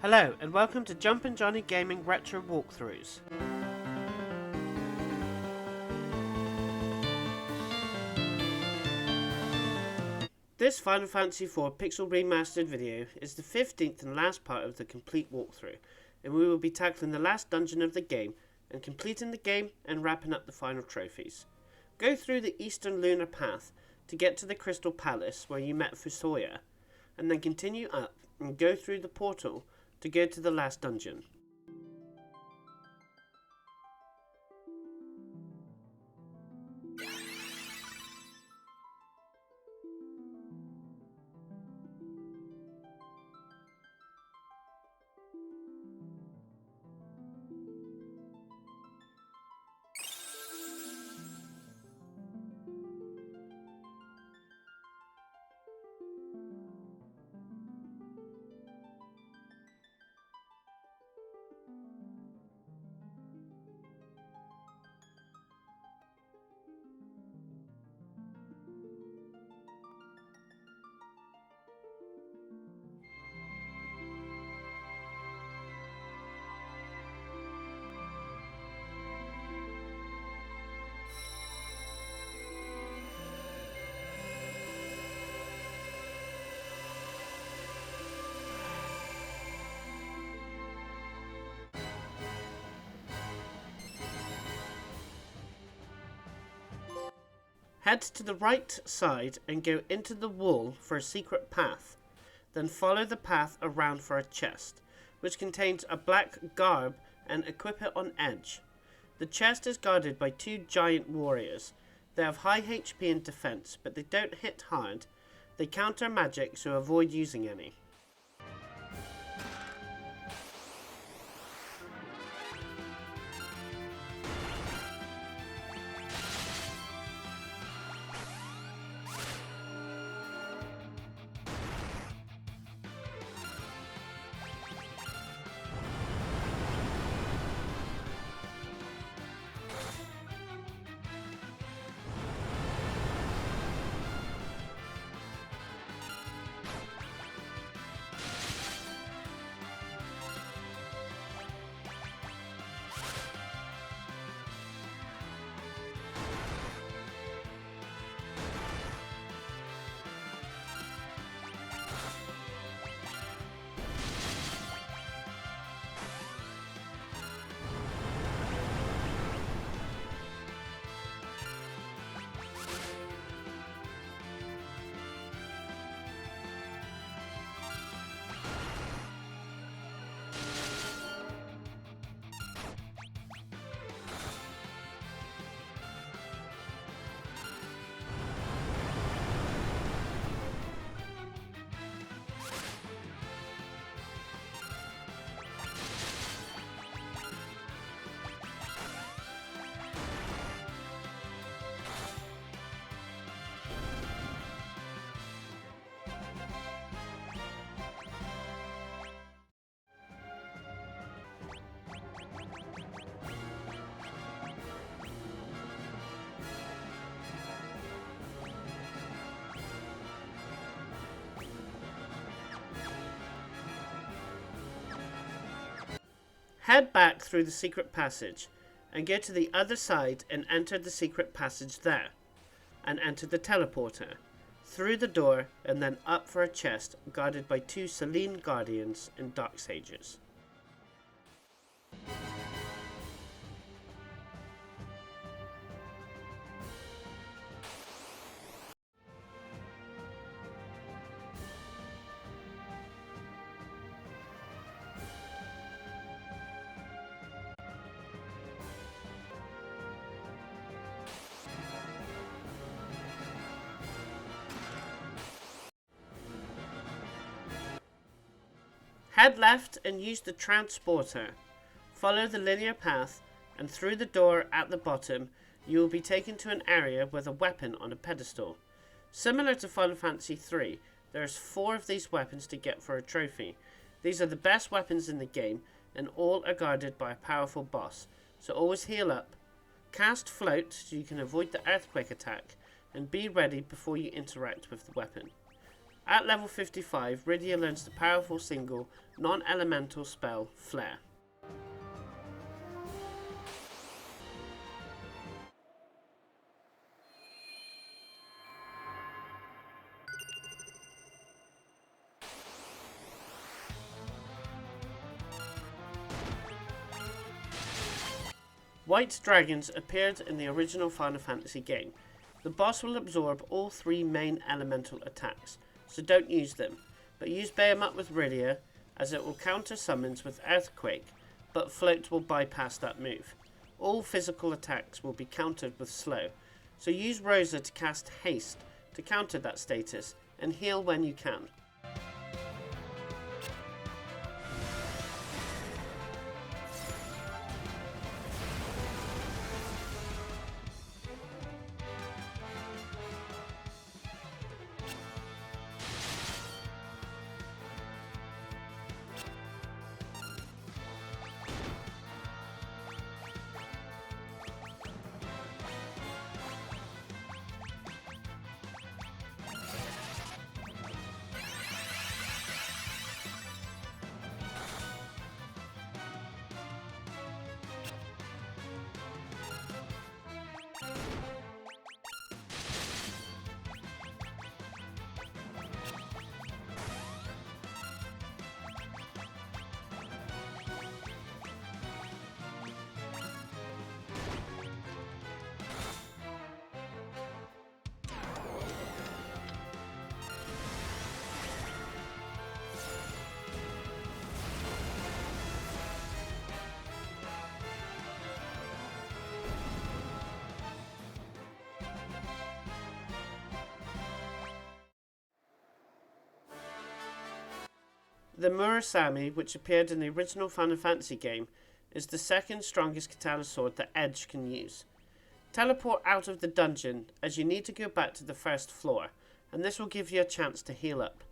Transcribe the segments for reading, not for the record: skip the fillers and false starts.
Hello and welcome to Jumpin' Johnny Gaming Retro Walkthroughs. This Final Fantasy IV Pixel Remastered video is the 15th and last part of the complete walkthrough, and we will be tackling the last dungeon of the game and completing the game and wrapping up the final trophies. Go through the eastern lunar path to get to the Crystal Palace where you met Fusoya, and then continue up and go through the portal to go to the last dungeon. Head to the right side and go into the wall for a secret path. Then follow the path around for a chest, which contains a black garb, and equip it on edge. The chest is guarded by two giant warriors. They have high HP and defense, but they don't hit hard. They counter magic, so avoid using any. Head back through the secret passage and go to the other side and enter the secret passage there, and enter the teleporter, through the door and then up for a chest guarded by two Selene Guardians and Dark Sages. Head left and use the transporter. Follow the linear path, and through the door at the bottom, you will be taken to an area with a weapon on a pedestal. Similar to Final Fantasy III, there's 4 of these weapons to get for a trophy. These are the best weapons in the game, and all are guarded by a powerful boss, so always heal up. Cast Float so you can avoid the earthquake attack, and be ready before you interact with the weapon. At level 55, Rydia learns the powerful single, non-elemental spell, Flare. White dragons appeared in the original Final Fantasy game. The boss will absorb all 3 main elemental attacks, so don't use them, but use Behemoth with Rydia, as it will counter summons with Earthquake, but Float will bypass that move. All physical attacks will be countered with Slow, so use Rosa to cast Haste to counter that status, and heal when you can. The Murasame, which appeared in the original Final Fantasy game, is the second strongest katana sword that Edge can use. Teleport out of the dungeon, as you need to go back to the first floor, and this will give you a chance to heal up.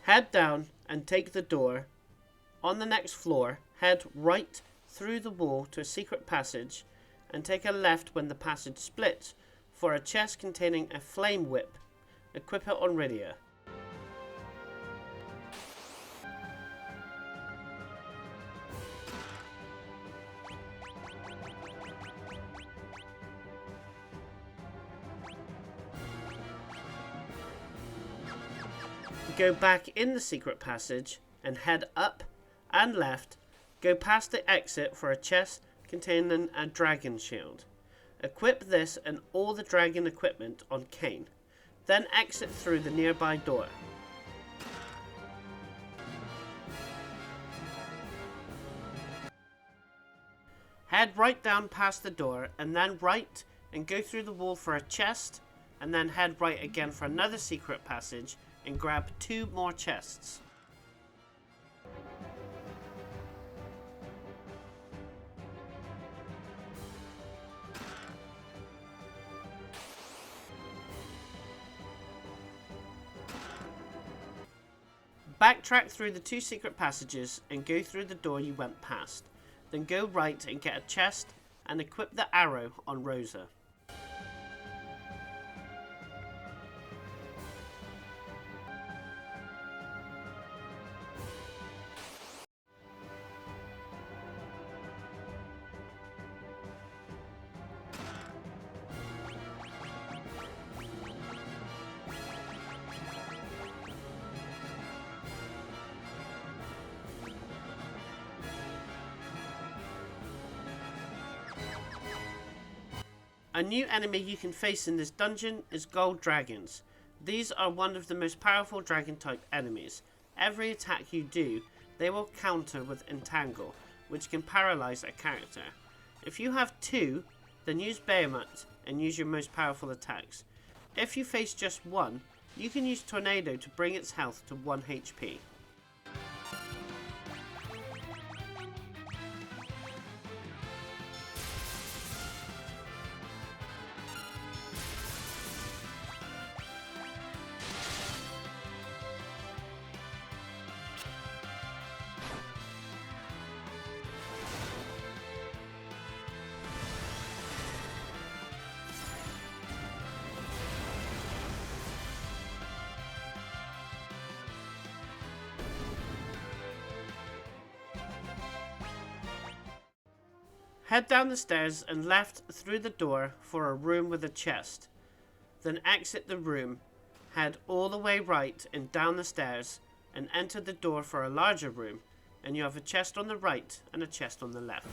Head down and take the door. On the next floor, head right through the wall to a secret passage and take a left when the passage splits for a chest containing a flame whip. Equip it on Rydia. Go back in the secret passage and head up and left. Go past the exit for a chest containing a dragon shield. Equip this and all the dragon equipment on Kane. Then exit through the nearby door. Head right down past the door and then right and go through the wall for a chest, and then head right again for another secret passage and grab 2 more chests. Backtrack through the 2 secret passages and go through the door you went past. Then go right and get a chest and equip the arrow on Rosa. A new enemy you can face in this dungeon is gold dragons. These are one of the most powerful dragon type enemies. Every attack you do, they will counter with entangle, which can paralyze a character. If you have two, then use adamant and use your most powerful attacks. If you face just one, you can use tornado to bring its health to 1 HP. Head down the stairs and left through the door for a room with a chest. Then exit the room, head all the way right and down the stairs, and enter the door for a larger room, and you have a chest on the right and a chest on the left.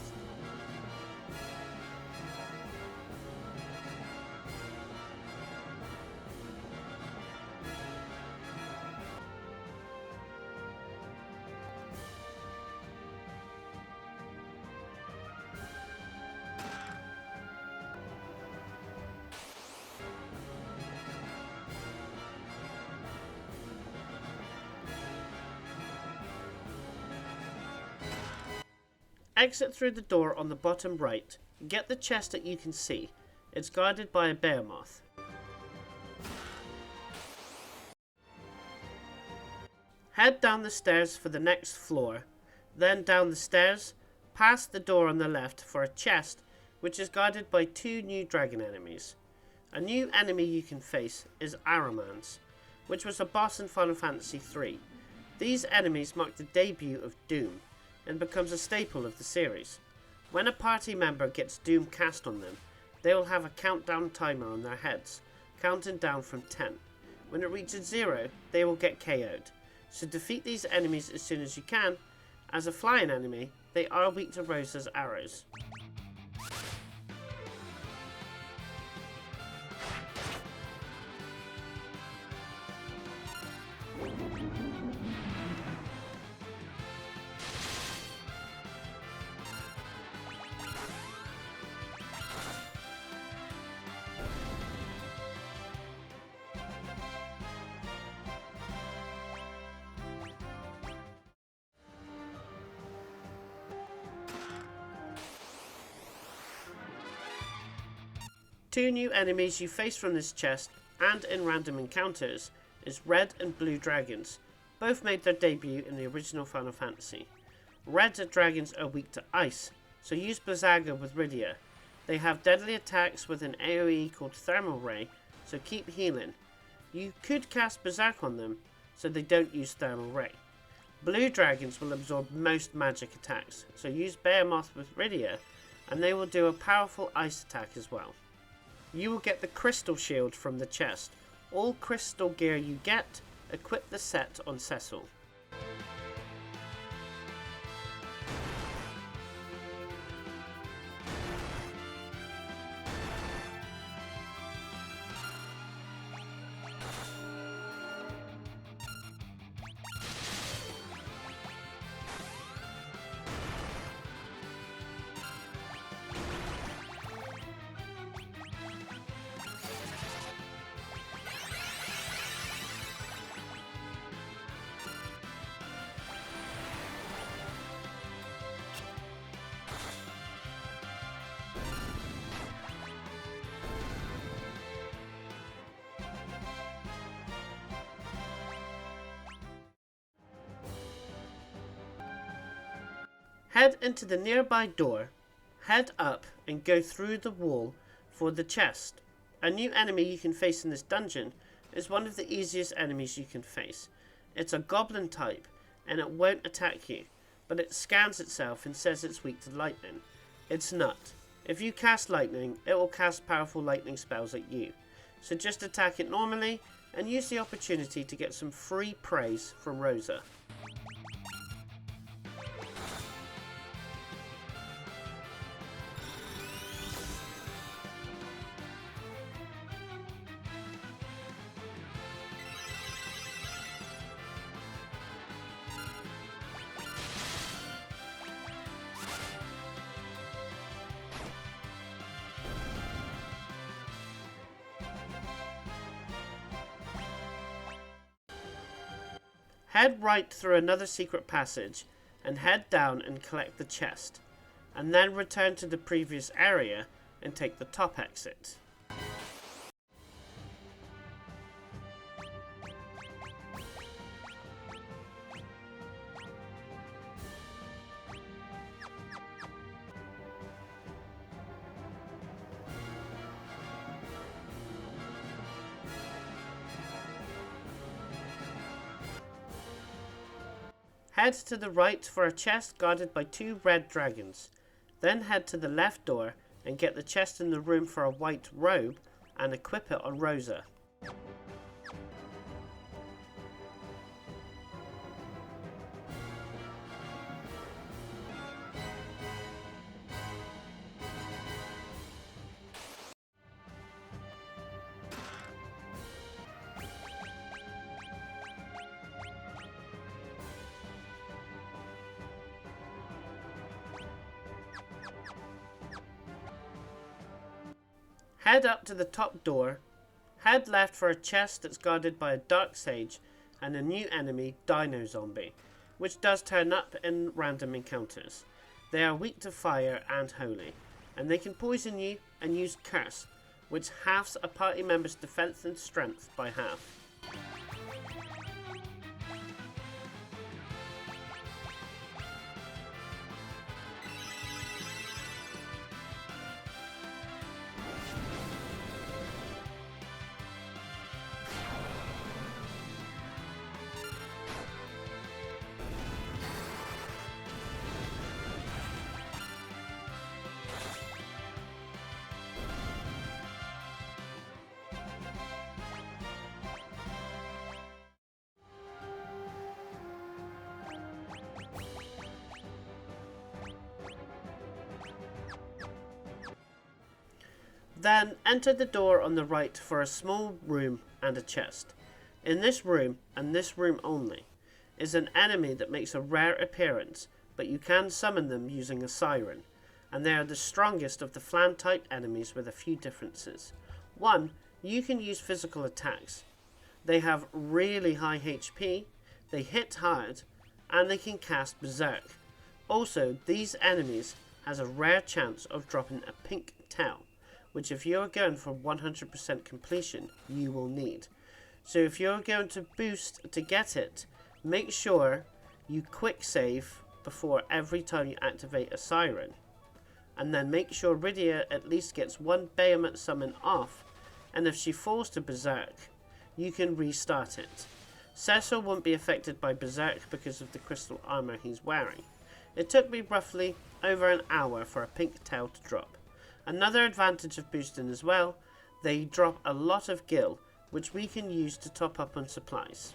Exit through the door on the bottom right. Get the chest that you can see. It's guarded by a behemoth. Head down the stairs for the next floor, then down the stairs, past the door on the left for a chest which is guarded by two new dragon enemies. A new enemy you can face is armour, which was a boss in Final Fantasy III. These enemies mark the debut of Doom, and becomes a staple of the series. When a party member gets Doom cast on them, they will have a countdown timer on their heads, counting down from 10. When it reaches 0, they will get KO'd. So defeat these enemies as soon as you can. As a flying enemy, they are weak to Rosa's arrows. Two new enemies you face from this chest and in random encounters is red and blue dragons. Both made their debut in the original Final Fantasy. Red dragons are weak to ice, so use Blizzaga with Rydia. They have deadly attacks with an AoE called Thermal Ray, so keep healing. You could cast Berserk on them, so they don't use Thermal Ray. Blue dragons will absorb most magic attacks, so use Behemoth with Rydia, and they will do a powerful ice attack as well. You will get the crystal shield from the chest. All crystal gear you get, equip the set on Cecil. Head into the nearby door, head up and go through the wall for the chest. A new enemy you can face in this dungeon is one of the easiest enemies you can face. It's a goblin type and it won't attack you, but it scans itself and says it's weak to lightning. It's not. If you cast lightning, it will cast powerful lightning spells at you. So just attack it normally and use the opportunity to get some free praise from Rosa. Head right through another secret passage and head down and collect the chest, and then return to the previous area and take the top exit. Head to the right for a chest guarded by 2 red dragons. Then head to the left door and get the chest in the room for a white robe and equip it on Rosa. Head up to the top door, head left for a chest that's guarded by a dark sage and a new enemy, Dino Zombie, which does turn up in random encounters. They are weak to fire and holy, and they can poison you and use curse, which halves a party member's defense and strength by half. Then enter the door on the right for a small room and a chest. In this room, and this room only, is an enemy that makes a rare appearance, but you can summon them using a siren, and they are the strongest of the flan type enemies with a few differences. 1. You can use physical attacks. They have really high HP, they hit hard, and they can cast Berserk. Also, these enemies has a rare chance of dropping a pink tail, which if you are going for 100% completion, you will need. So if you're going to boost to get it, make sure you quick save before every time you activate a siren. And then make sure Rydia at least gets 1 Behemoth summon off, and if she falls to Berserk, you can restart it. Cecil won't be affected by Berserk because of the crystal armour he's wearing. It took me roughly over an hour for a pink tail to drop. Another advantage of boosting as well, they drop a lot of gil, which we can use to top up on supplies.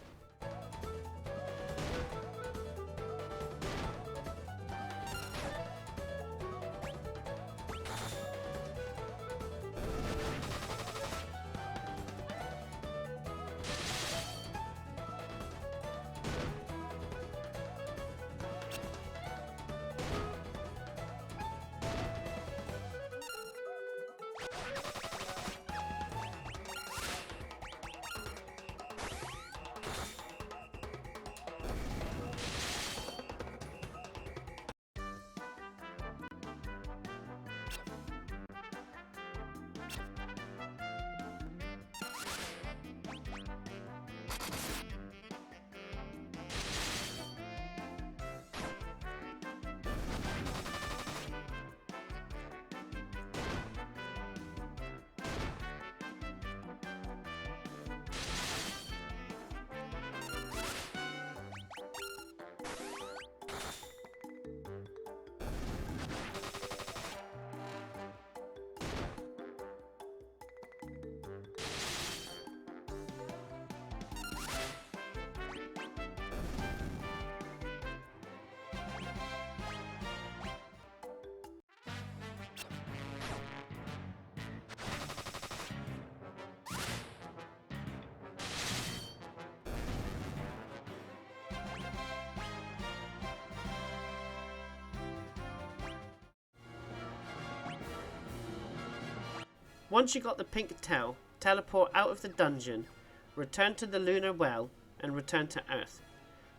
Once you got the pink tail, teleport out of the dungeon, return to the lunar well, and return to Earth.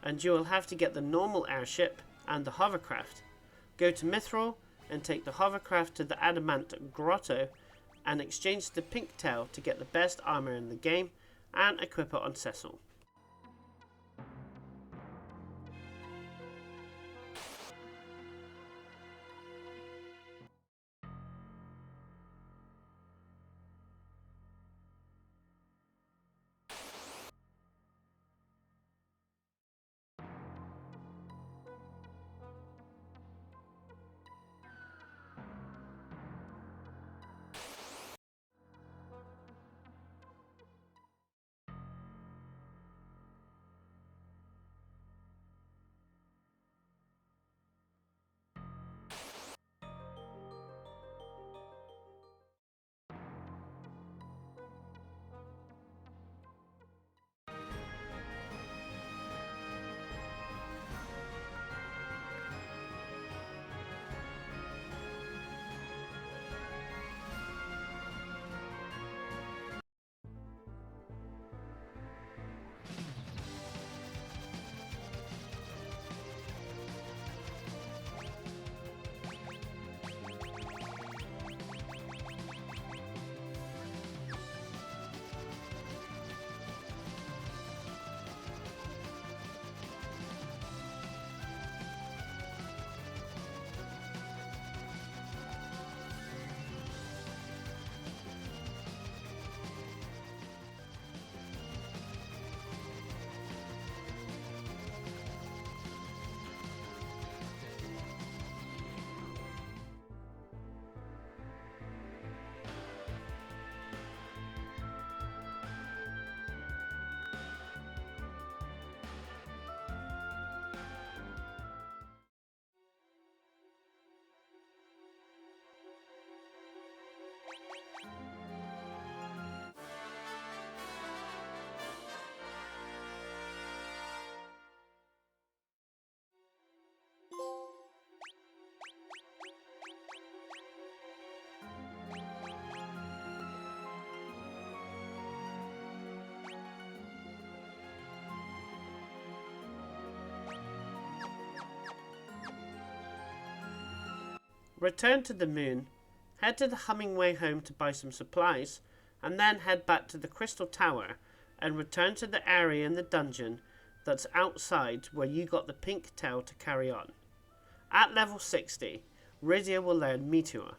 and you will have to get the normal airship and the hovercraft. Go to Mithril and take the hovercraft to the adamant grotto and exchange the pink tail to get the best armour in the game and equip it on Cecil. Return to the moon, head to the humming way home to buy some supplies, and then head back to the Crystal Tower and return to the area in the dungeon that's outside where you got the pink tail to carry on. At level 60, Rydia will learn Meteor.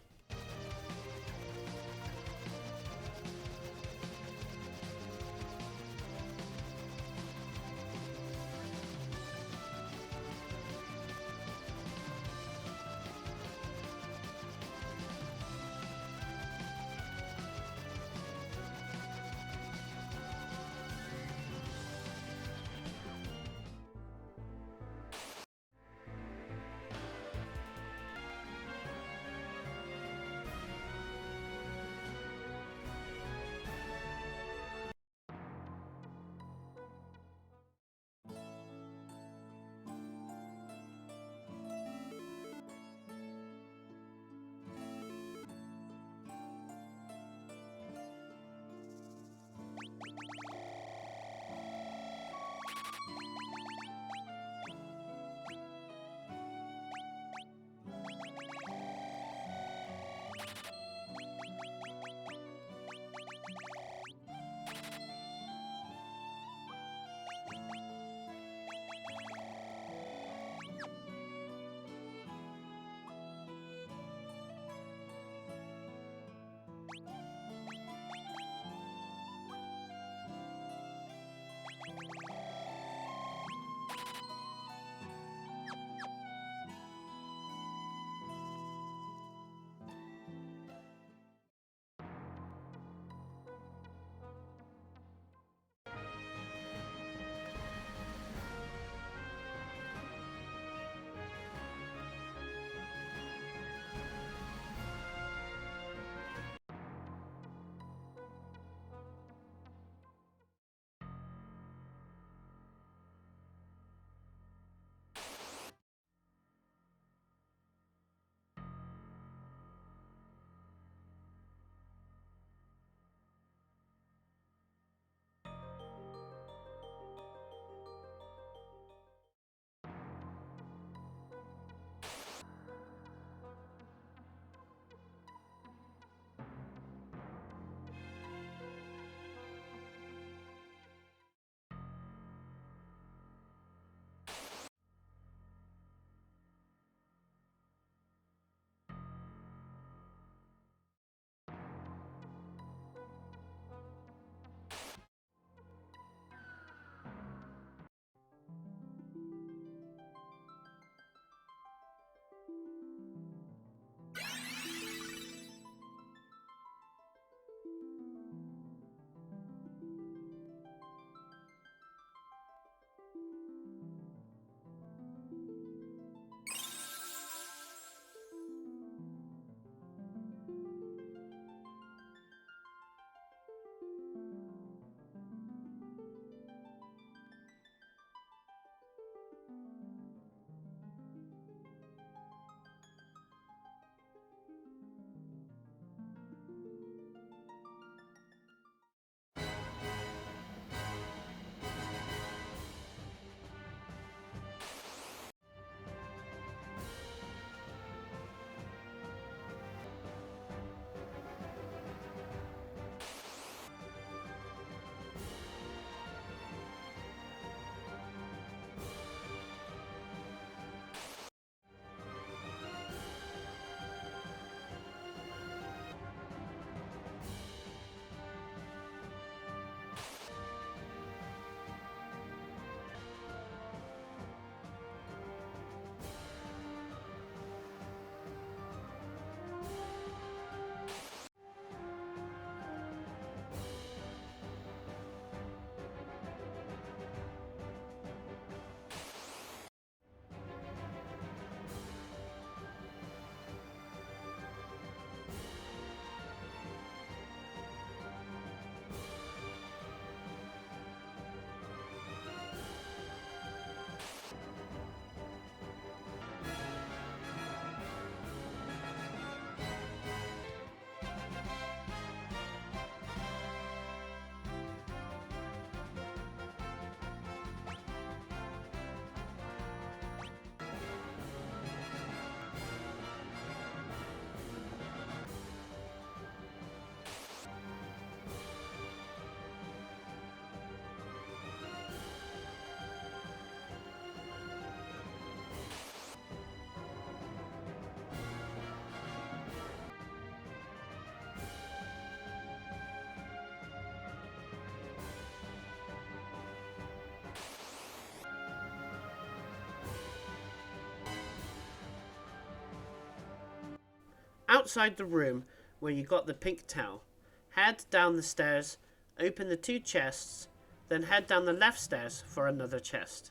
outside the room where you got the pink towel. Head down the stairs, open the 2 chests, then head down the left stairs for another chest.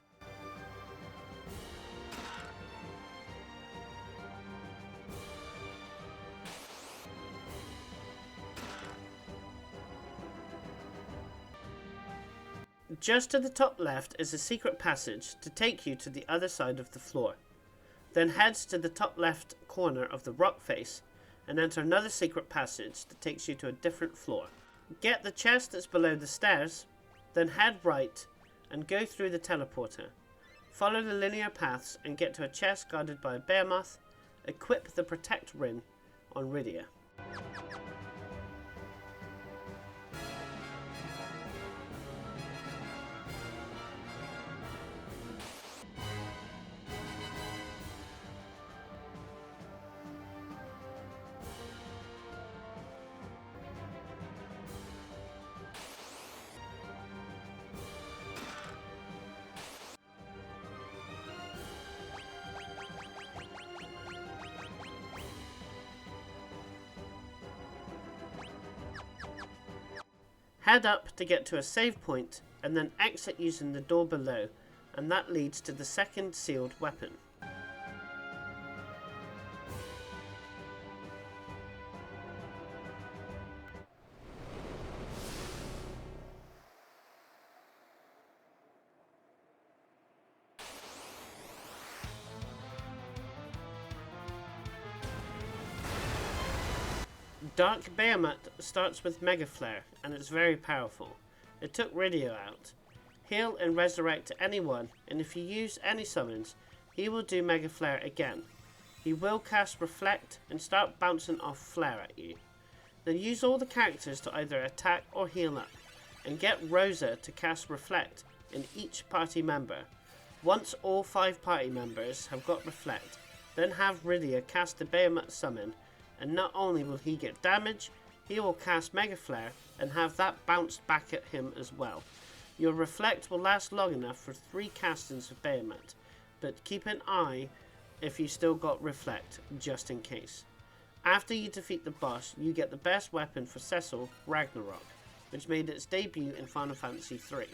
Just to the top left is a secret passage to take you to the other side of the floor. Then head to the top left corner of the rock face and enter another secret passage that takes you to a different floor. Get the chest that's below the stairs, then head right and go through the teleporter. Follow the linear paths and get to a chest guarded by a behemoth. Equip the protect ring on Rydia. Head up to get to a save point and then exit using the door below, and that leads to the second sealed weapon. Dark Behemoth starts with Mega Flare, and it's very powerful. It took Rydia out. Heal and resurrect anyone, and if you use any summons, he will do Mega Flare again. He will cast Reflect and start bouncing off Flare at you. Then use all the characters to either attack or heal up, and get Rosa to cast Reflect in each party member. Once all 5 party members have got Reflect, then have Rydia cast the Behemoth summon, and not only will he get damage, he will cast Mega Flare and have that bounced back at him as well. Your Reflect will last long enough for 3 castings of Behemoth, but keep an eye if you still got Reflect, just in case. After you defeat the boss, you get the best weapon for Cecil, Ragnarok, which made its debut in Final Fantasy III.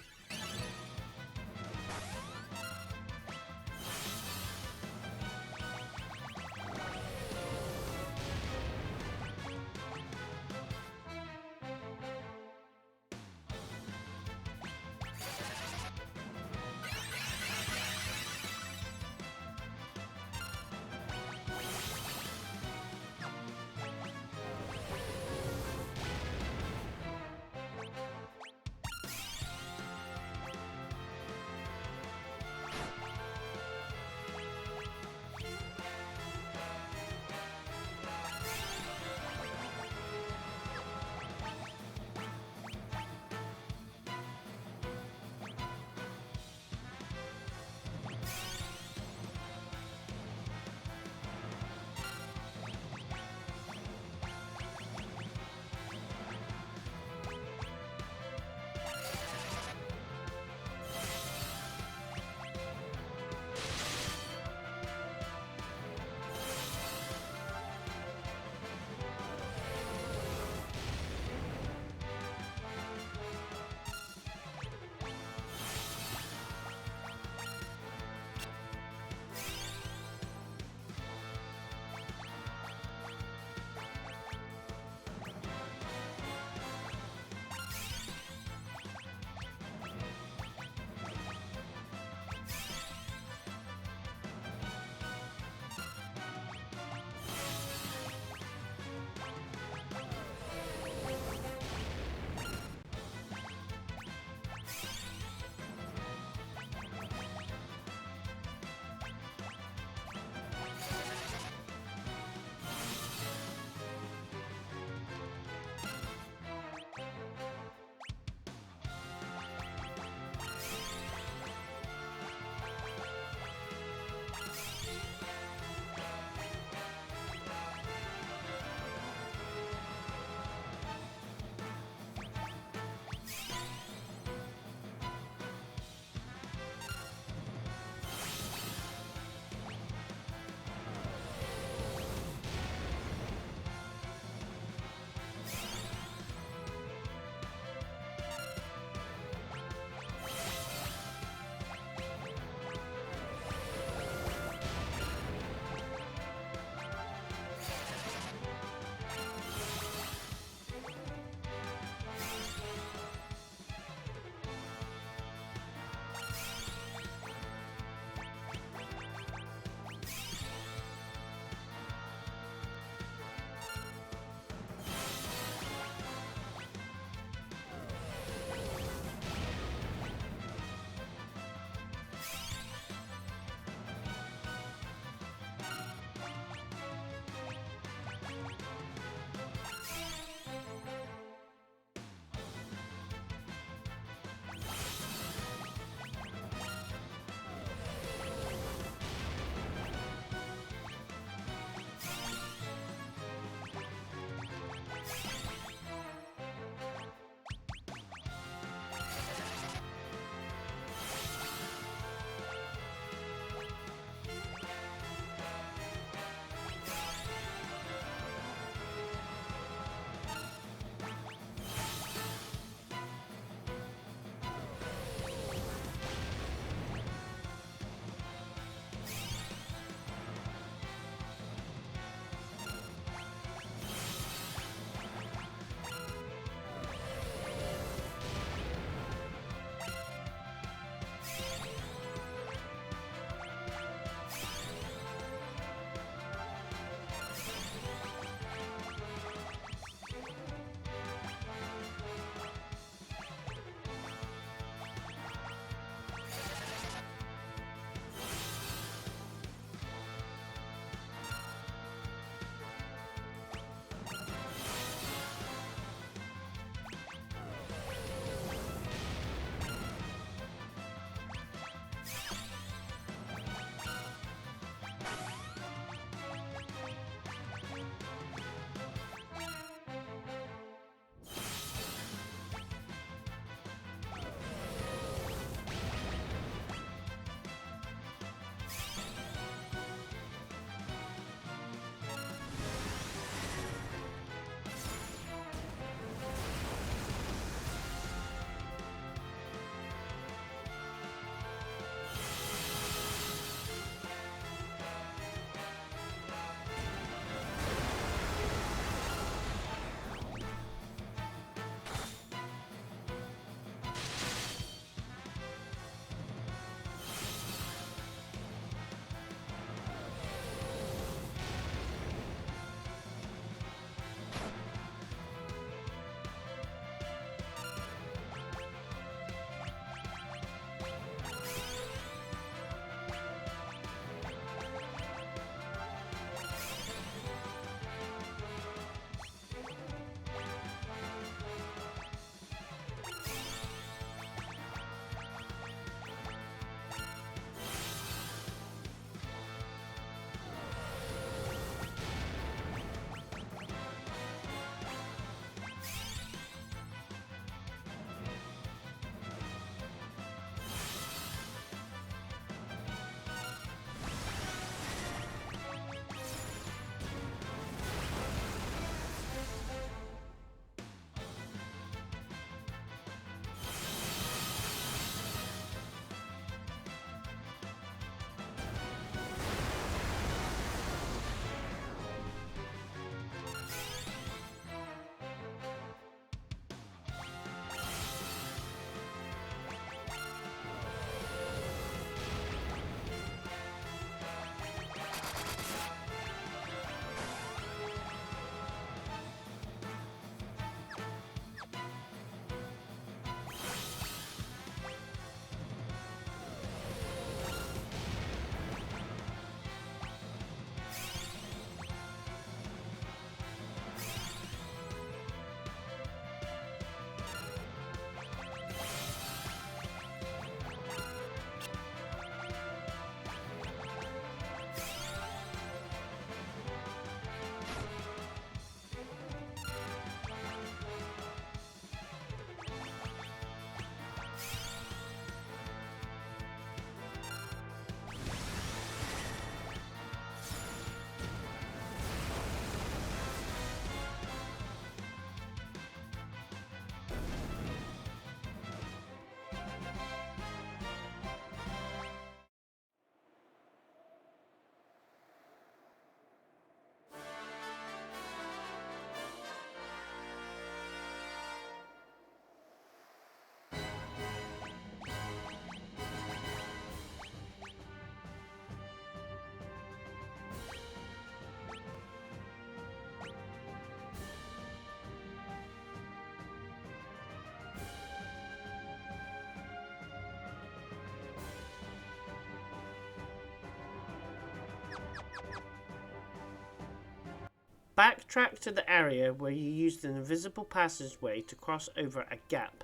Backtrack to the area where you used an invisible passageway to cross over a gap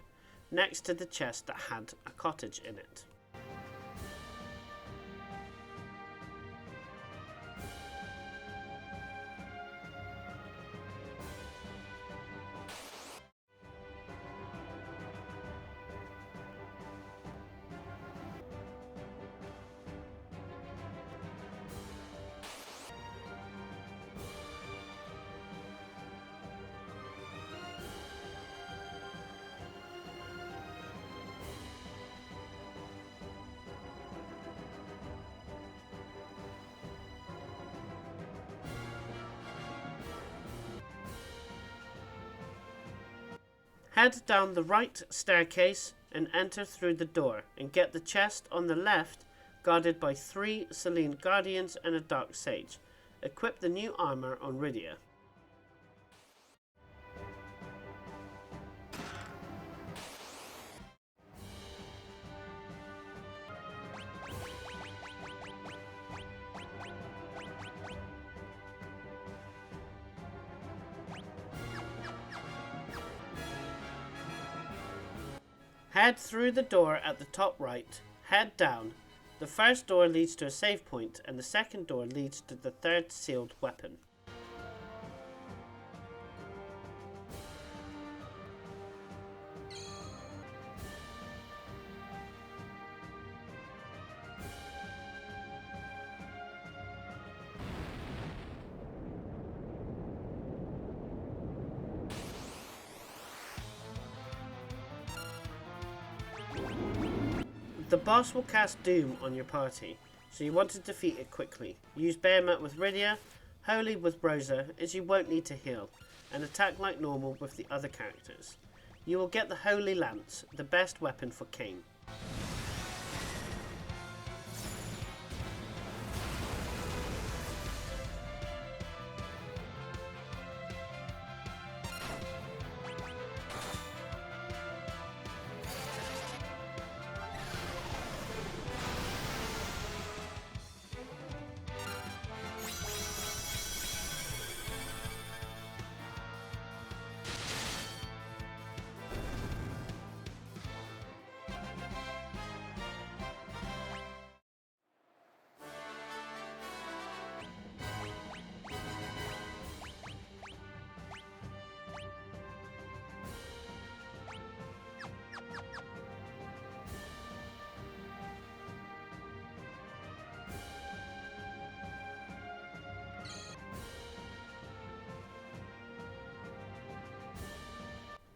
next to the chest that had a cottage in it. Head down the right staircase and enter through the door, and get the chest on the left guarded by 3 Selene Guardians and a Dark Sage. Equip the new armour on Rydia. Head through the door at the top right, head down. The first door leads to a save point, and the second door leads to the third sealed weapon. The boss will cast Doom on your party, so you want to defeat it quickly. Use Behemoth with Rydia, Holy with Rosa, as you won't need to heal, and attack like normal with the other characters. You will get the Holy Lance, the best weapon for Kain.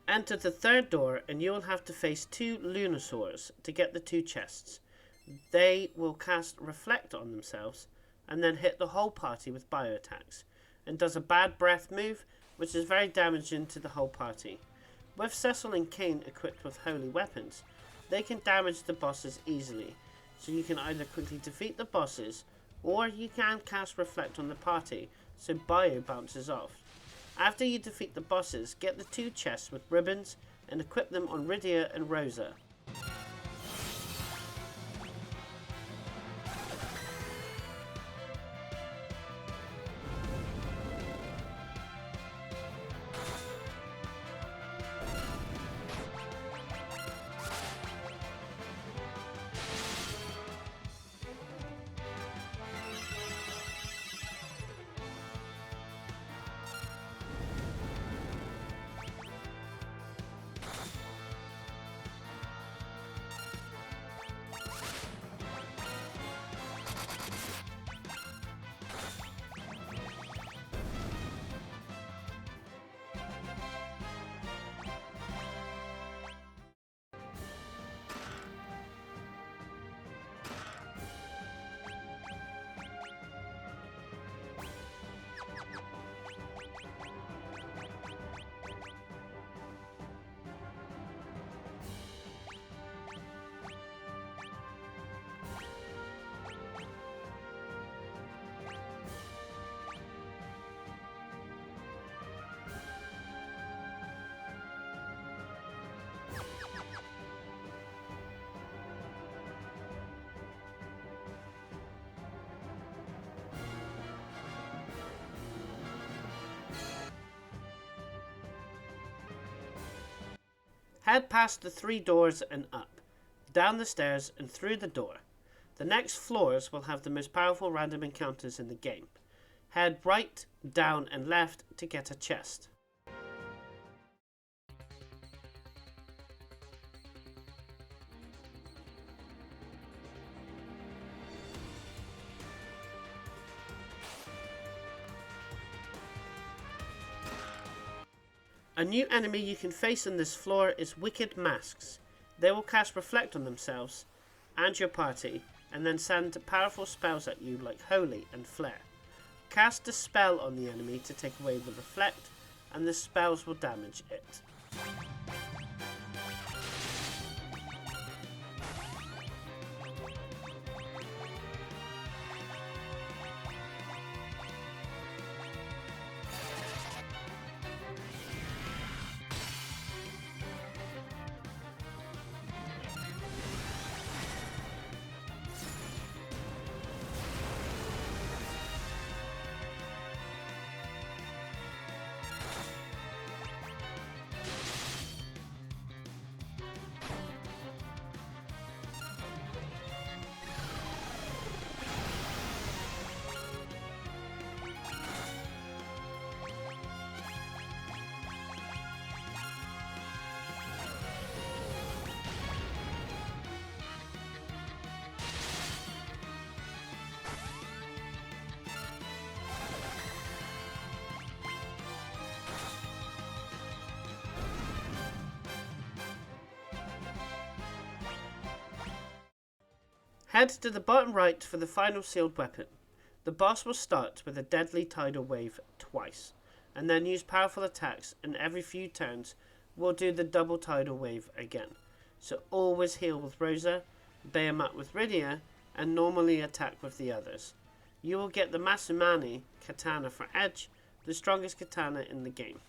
Enter the third door and you will have to face 2 Lunasaurs to get the 2 chests. They will cast Reflect on themselves and then hit the whole party with bio attacks, and does a bad breath move which is very damaging to the whole party. With Cecil and Kain equipped with holy weapons, they can damage the bosses easily, so you can either quickly defeat the bosses or you can cast Reflect on the party so bio bounces off. After you defeat the bosses, get the 2 chests with ribbons and equip them on Rydia and Rosa. Head past the 3 doors and up, down the stairs and through the door. The next floors will have the most powerful random encounters in the game. Head right, down and left to get a chest. A new enemy you can face on this floor is Wicked Masks. They will cast Reflect on themselves and your party, and then send powerful spells at you like Holy and Flare. Cast a spell on the enemy to take away the Reflect, and the spells will damage it. Head to the bottom right for the final sealed weapon. The boss will start with a deadly tidal wave twice, and then use powerful attacks, and every few turns will do the double tidal wave again. So always heal with Rosa, Bahamut with Rydia, and normally attack with the others. You will get the Masumani katana for Edge, the strongest katana in the game.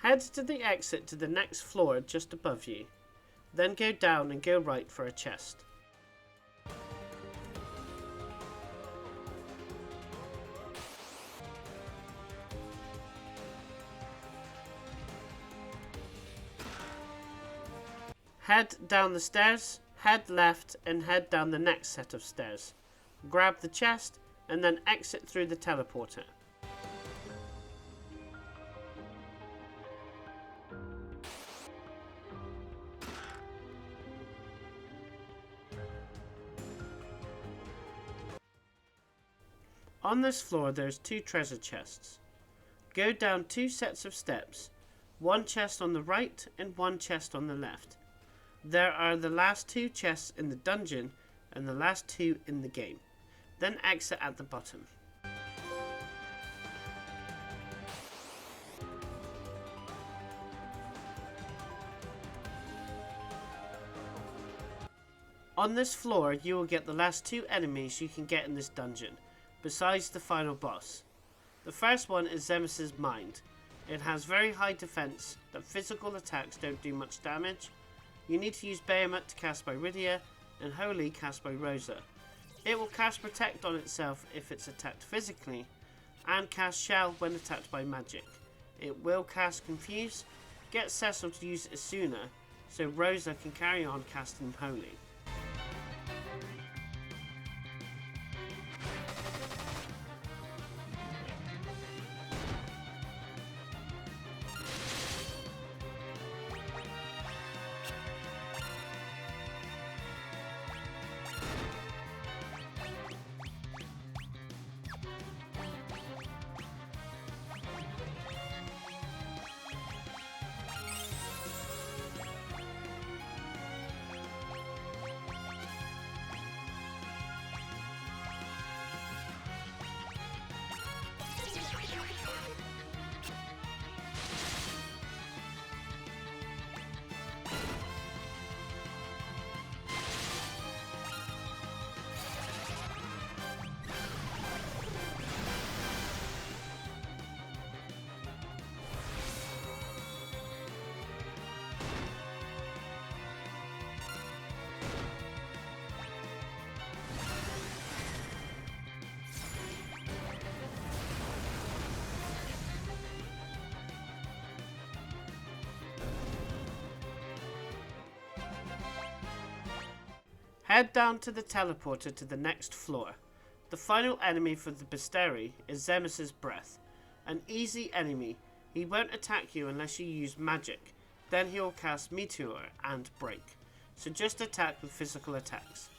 Head to the exit to the next floor just above you. Then go down and go right for a chest. Head down the stairs, head left and head down the next set of stairs. Grab the chest and then exit through the teleporter. On this floor there's 2 treasure chests. Go down 2 sets of steps, 1 chest on the right and 1 chest on the left. There are the last 2 chests in the dungeon and the last 2 in the game. then exit at the bottom. On this floor, you will get the last 2 enemies you can get in this dungeon, besides the final boss. The first one is Zemus's Mind. It has very high defense, but physical attacks don't do much damage. You need to use Behemoth to cast by Rydia, and Holy cast by Rosa. It will cast Protect on itself if it's attacked physically, and cast Shell when attacked by magic. It will cast Confuse, get Cecil to use it sooner, so Rosa can carry on casting Holy. Head down to the teleporter to the next floor. The final enemy for the bestiary is Zemus's Breath. An easy enemy. He won't attack you unless you use magic. Then he will cast Meteor and Break. So just attack with physical attacks.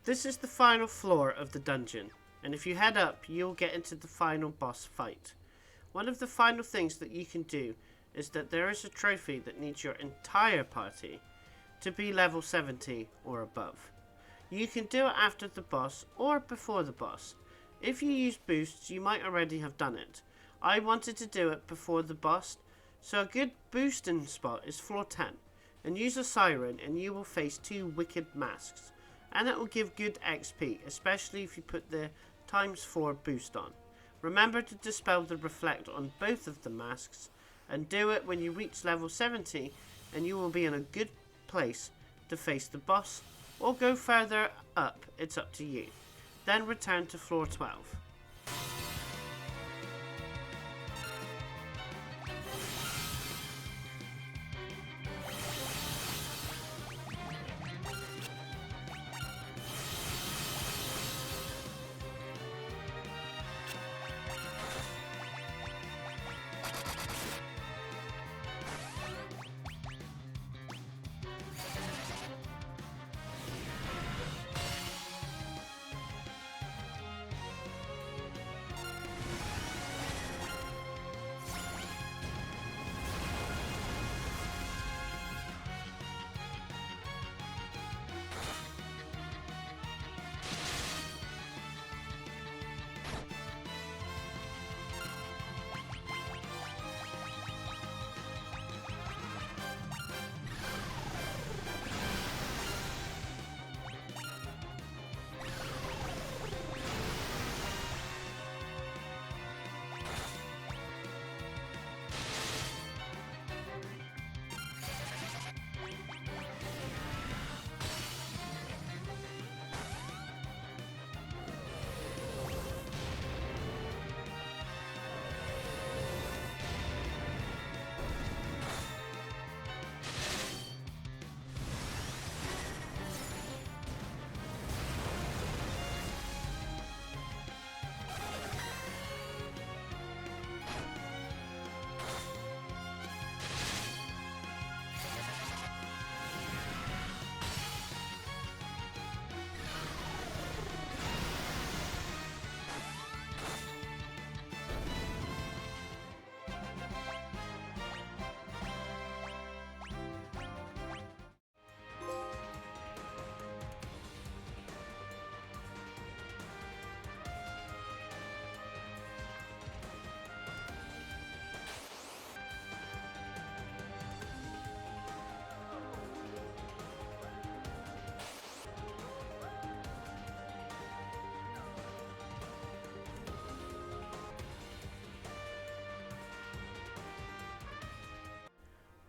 This is the final floor of the dungeon, and if you head up, you'll get into the final boss fight. One of the final things that you can do is that there is a trophy that needs your entire party to be level 70 or above. You can do it after the boss or before the boss. If you use boosts, you might already have done it. I wanted to do it before the boss, so a good boosting spot is floor 10, and use a siren and you will face 2 wicked masks. And it will give good XP, especially if you put the ×4 boost on. Remember to dispel the reflect on both of the masks, and do it when you reach level 70, and you will be in a good place to face the boss, or go further up, it's up to you. Then return to floor 12.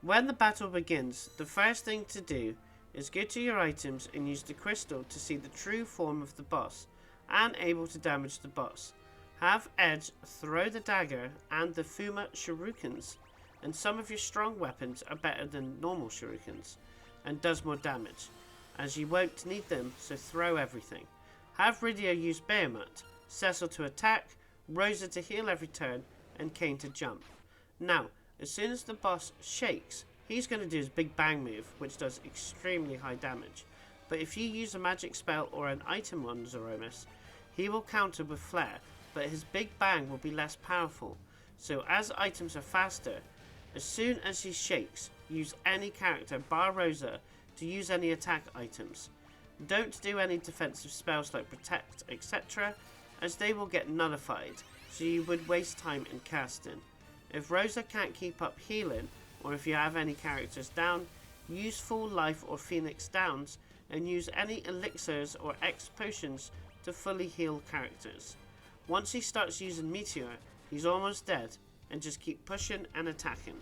When the battle begins, the first thing to do is go to your items and use the crystal to see the true form of the boss and able to damage the boss. Have Edge throw the dagger and the Fuma shurikens, and some of your strong weapons are better than normal shurikens and does more damage, as you won't need them, so throw everything. Have Rydia use Behemoth, Cecil to attack, Rosa to heal every turn, and Kane to jump. Now, as soon as the boss shakes, he's going to do his Big Bang move, which does extremely high damage. But if you use a magic spell or an item on Zoromus, he will counter with Flare, but his Big Bang will be less powerful. So as items are faster, as soon as he shakes, use any character bar Rosa to use any attack items. Don't do any defensive spells like Protect, etc., as they will get nullified, so you would waste time in casting. If Rosa can't keep up healing, or if you have any characters down, use Full Life or Phoenix Downs, and use any elixirs or X potions to fully heal characters. Once he starts using Meteor, he's almost dead, and just keep pushing and attacking.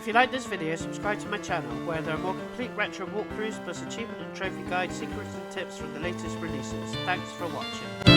If you like this video, subscribe to my channel, where there are more complete retro walkthroughs plus achievement and trophy guides, secrets and tips from the latest releases. Thanks for watching.